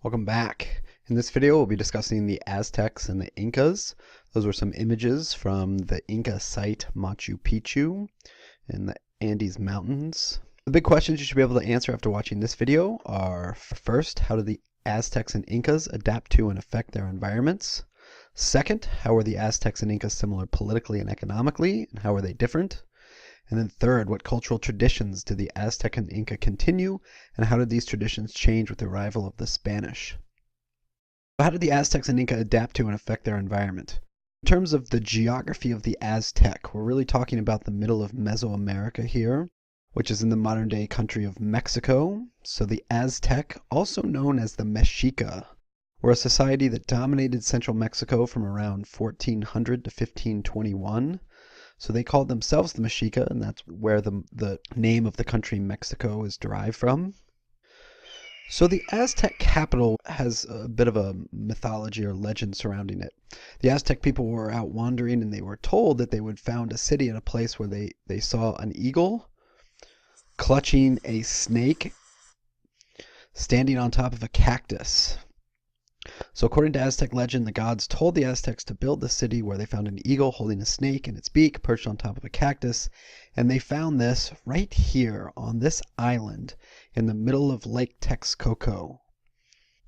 Welcome back. In this video, we'll be discussing the Aztecs and the Incas. Those were some images from the Inca site Machu Picchu in the Andes Mountains. The big questions you should be able to answer after watching this video are, first, how did the Aztecs and Incas adapt to and affect their environments? Second, how were the Aztecs and Incas similar politically and economically, and how were they different? And then third, what cultural traditions did the Aztec and Inca continue, and how did these traditions change with the arrival of the Spanish? How did the Aztecs and Inca adapt to and affect their environment? In terms of the geography of the Aztec, we're really talking about the middle of Mesoamerica here, which is in the modern-day country of Mexico. So the Aztec, also known as the Mexica, were a society that dominated central Mexico from around 1400 to 1521. So they called themselves the Mexica, and that's where the name of the country Mexico is derived from. So the Aztec capital has a bit of a mythology or legend surrounding it. The Aztec people were out wandering, and they were told that they would found a city in a place where they saw an eagle clutching a snake standing on top of a cactus. So according to Aztec legend, the gods told the Aztecs to build the city where they found an eagle holding a snake in its beak perched on top of a cactus, and they found this right here on this island in the middle of Lake Texcoco.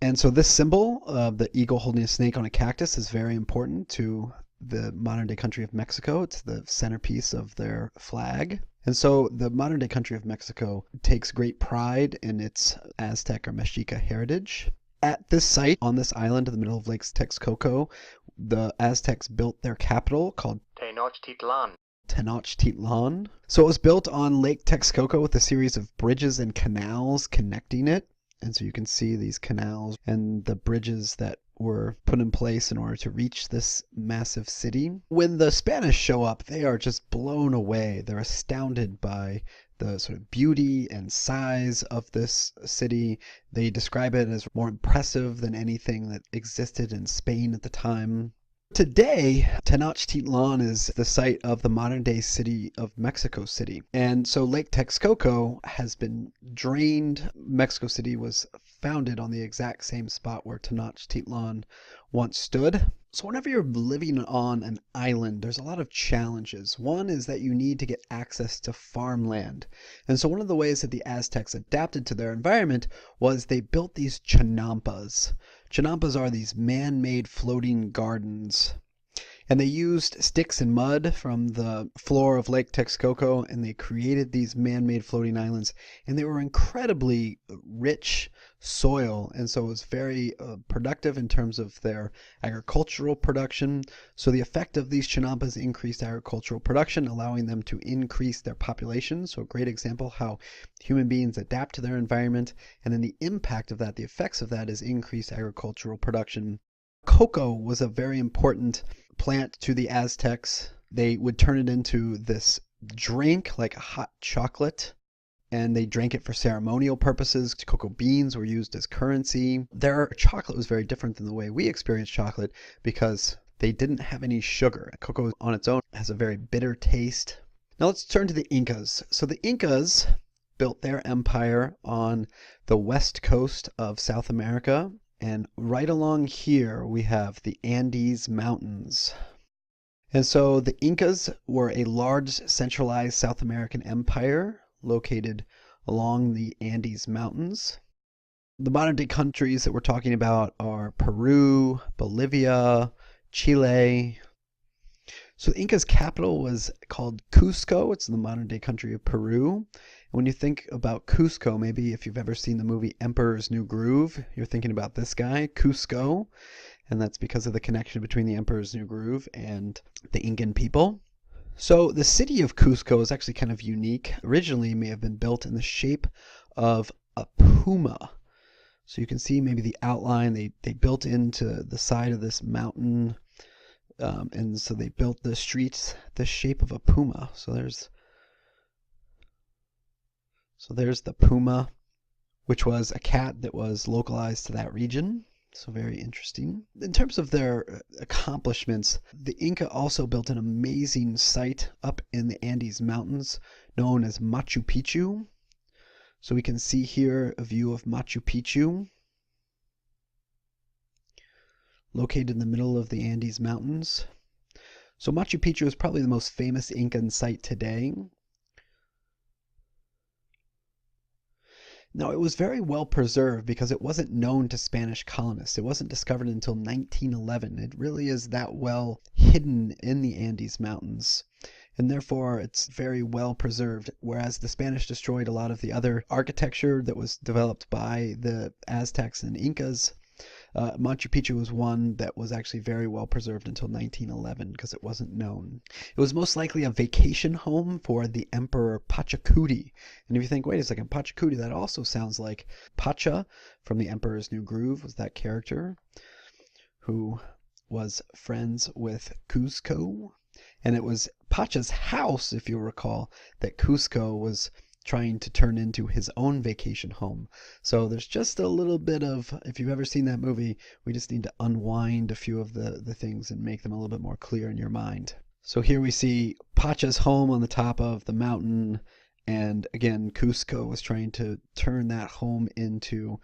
And so this symbol of the eagle holding a snake on a cactus is very important to the modern-day country of Mexico. It's the centerpiece of their flag. And so the modern-day country of Mexico takes great pride in its Aztec or Mexica heritage. At this site, on this island in the middle of Lake Texcoco, the Aztecs built their capital called Tenochtitlan. Tenochtitlan. So it was built on Lake Texcoco with a series of bridges and canals connecting it. And so you can see these canals and the bridges that were put in place in order to reach this massive city. When the Spanish show up, they are just blown away. They're astounded by the sort of beauty and size of this city. They describe it as more impressive than anything that existed in Spain at the time. Today, Tenochtitlan is the site of the modern-day city of Mexico City. And so Lake Texcoco has been drained. Mexico City was founded on the exact same spot where Tenochtitlan once stood. So whenever you're living on an island, there's a lot of challenges. One is that you need to get access to farmland. And so one of the ways that the Aztecs adapted to their environment was they built these chinampas. Chinampas are these man-made floating gardens. And they used sticks and mud from the floor of Lake Texcoco, and they created these man-made floating islands. And they were incredibly rich soil, and so it was very productive in terms of their agricultural production. So the effect of these chinampas increased agricultural production, allowing them to increase their population. So a great example how human beings adapt to their environment, and then the impact of that, the effects of that, is increased agricultural production. Cocoa was a very important plant to the Aztecs. They would turn it into this drink like a hot chocolate, and they drank it for ceremonial purposes. Cocoa beans were used as currency. Their chocolate was very different than the way we experience chocolate because they didn't have any sugar. Cocoa on its own has a very bitter taste. Now let's turn to the Incas. So the Incas built their empire on the west coast of South America. And right along here, we have the Andes Mountains. And so the Incas were a large centralized South American empire located along the Andes Mountains. The modern day countries that we're talking about are Peru, Bolivia, Chile. So the Inca's capital was called Cusco. It's in the modern day country of Peru. When you think about Cusco, maybe if you've ever seen the movie Emperor's New Groove, you're thinking about this guy, Cusco, and that's because of the connection between the Emperor's New Groove and the Incan people. So the city of Cusco is actually kind of unique. Originally, it may have been built in the shape of a puma. So you can see maybe the outline. They built into the side of this mountain, and so they built the streets the shape of a puma. So there's the puma, which was a cat that was localized to that region. So very interesting. In terms of their accomplishments, the Inca also built an amazing site up in the Andes Mountains known as Machu Picchu. So we can see here a view of Machu Picchu. located in the middle of the Andes Mountains. So Machu Picchu is probably the most famous Incan site today. Now, it was very well preserved because it wasn't known to Spanish colonists. It wasn't discovered until 1911. It really is that well hidden in the Andes Mountains, and therefore it's very well preserved, whereas the Spanish destroyed a lot of the other architecture that was developed by the Aztecs and Incas. Machu Picchu was one that was actually very well preserved until 1911 because it wasn't known. It was most likely a vacation home for the Emperor Pachacuti. And if you think, wait a second, Pachacuti, that also sounds like Pacha from The Emperor's New Groove, was that character who was friends with Cusco. And it was Pacha's house, if you recall, that Cusco was trying to turn into his own vacation home. So there's just a little bit of, if you've ever seen that movie, we just need to unwind a few of the things and make them a little bit more clear in your mind. So here we see Pacha's home on the top of the mountain, and again, Cusco was trying to turn that home into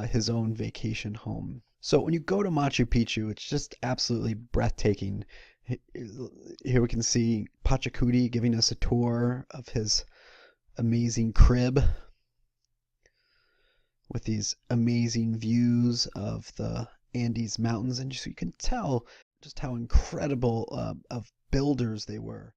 his own vacation home. So when you go to Machu Picchu, it's just absolutely breathtaking. Here we can see Pachacuti giving us a tour of his amazing crib with these amazing views of the Andes Mountains, and just, you can tell just how incredible of builders they were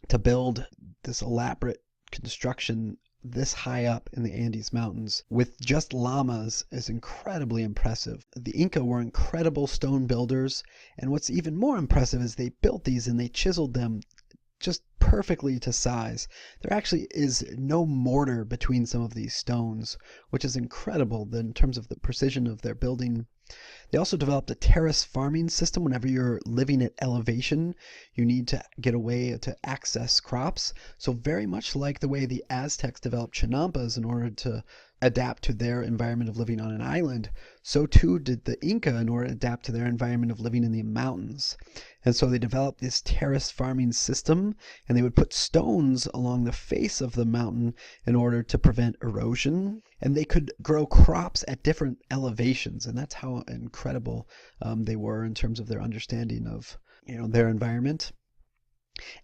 to build this elaborate construction this high up in the Andes Mountains with just llamas is incredibly impressive. The Inca were incredible stone builders, and what's even more impressive is they built these and they chiseled them just perfectly to size. There actually is no mortar between some of these stones, which is incredible in terms of the precision of their building. They also developed a terrace farming system. Whenever you're living at elevation, you need to get a way to access crops. So very much like the way the Aztecs developed chinampas in order to adapt to their environment of living on an island, so too did the Inca in order to adapt to their environment of living in the mountains. And so they developed this terrace farming system, and they would put stones along the face of the mountain in order to prevent erosion. And they could grow crops at different elevations, and that's how incredible they were in terms of their understanding of their environment.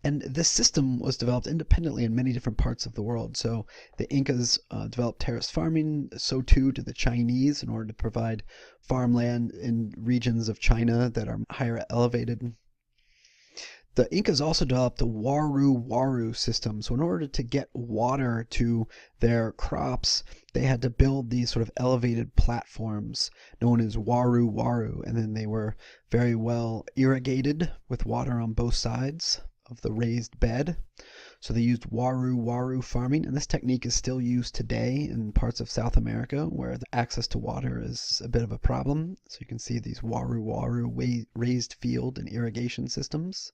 And this system was developed independently in many different parts of the world. So the Incas developed terrace farming, so too did the Chinese in order to provide farmland in regions of China that are higher elevated. The Incas also developed the waru system. So in order to get water to their crops, they had to build these sort of elevated platforms known as waru, and then they were very well irrigated with water on both sides of the raised bed. So they used waru farming, and this technique is still used today in parts of South America where the access to water is a bit of a problem. So you can see these waru raised field and irrigation systems.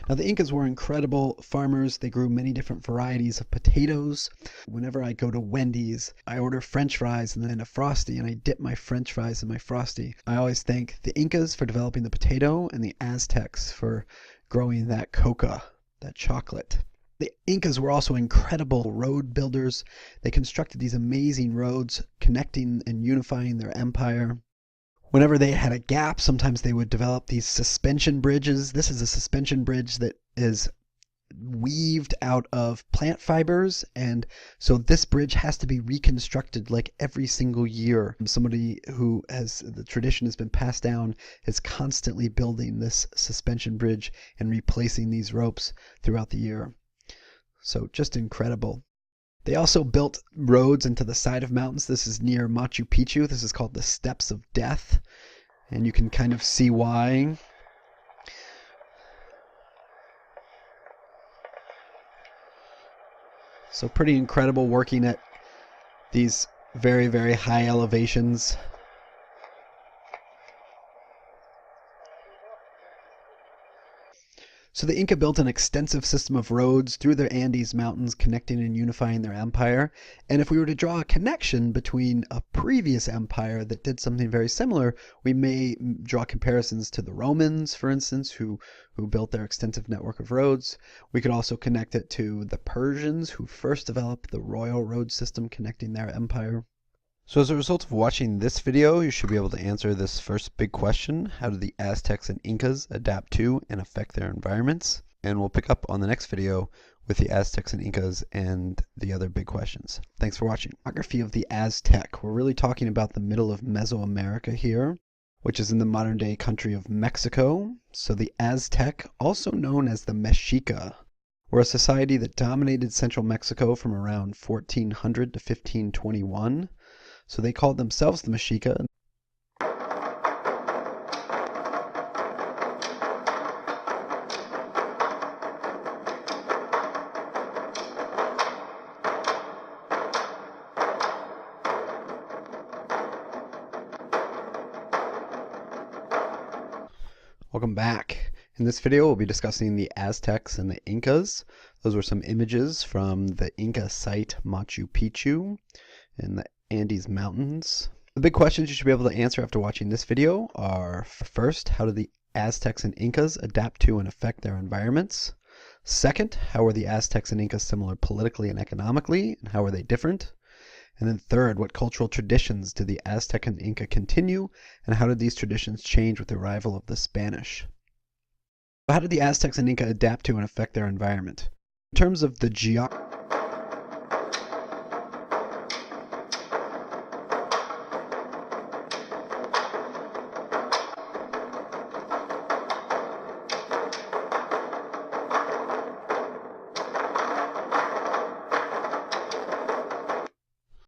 Now, the Incas were incredible farmers. They grew many different varieties of potatoes. Whenever I go to Wendy's, I order French fries and then a Frosty, and I dip my French fries in my Frosty. I always thank the Incas for developing the potato and the Aztecs for growing that coca, that chocolate. The Incas were also incredible road builders. They constructed these amazing roads connecting and unifying their empire. Whenever they had a gap, sometimes they would develop these suspension bridges. This is a suspension bridge that is weaved out of plant fibers, and so this bridge has to be reconstructed like every single year. Somebody who the tradition has been passed down is constantly building this suspension bridge and replacing these ropes throughout the year. So just incredible. They also built roads into the side of mountains. This is near Machu Picchu. This is called the Steps of Death, and you can kind of see why. So pretty incredible working at these very, very high elevations. So the Inca built an extensive system of roads through the Andes Mountains, connecting and unifying their empire. And if we were to draw a connection between a previous empire that did something very similar, we may draw comparisons to the Romans, for instance, who built their extensive network of roads. We could also connect it to the Persians, who first developed the royal road system connecting their empire. So as a result of watching this video, you should be able to answer this first big question: how did the Aztecs and Incas adapt to and affect their environments? And we'll pick up on the next video with the Aztecs and Incas and the other big questions. Thanks for watching. Geography of the Aztec. We're really talking about the middle of Mesoamerica here, which is in the modern day country of Mexico. So the Aztec, also known as the Mexica, were a society that dominated central Mexico from around 1400 to 1521. So they called themselves the Mexica. Welcome back. In this video, we'll be discussing the Aztecs and the Incas. Those were some images from the Inca site Machu Picchu in the Andes Mountains. The big questions you should be able to answer after watching this video are: first, how did the Aztecs and Incas adapt to and affect their environments? Second, how were the Aztecs and Incas similar politically and economically, and how were they different? And then third, what cultural traditions did the Aztec and Inca continue, and how did these traditions change with the arrival of the Spanish? How did the Aztecs and Inca adapt to and affect their environment? In terms of the geography,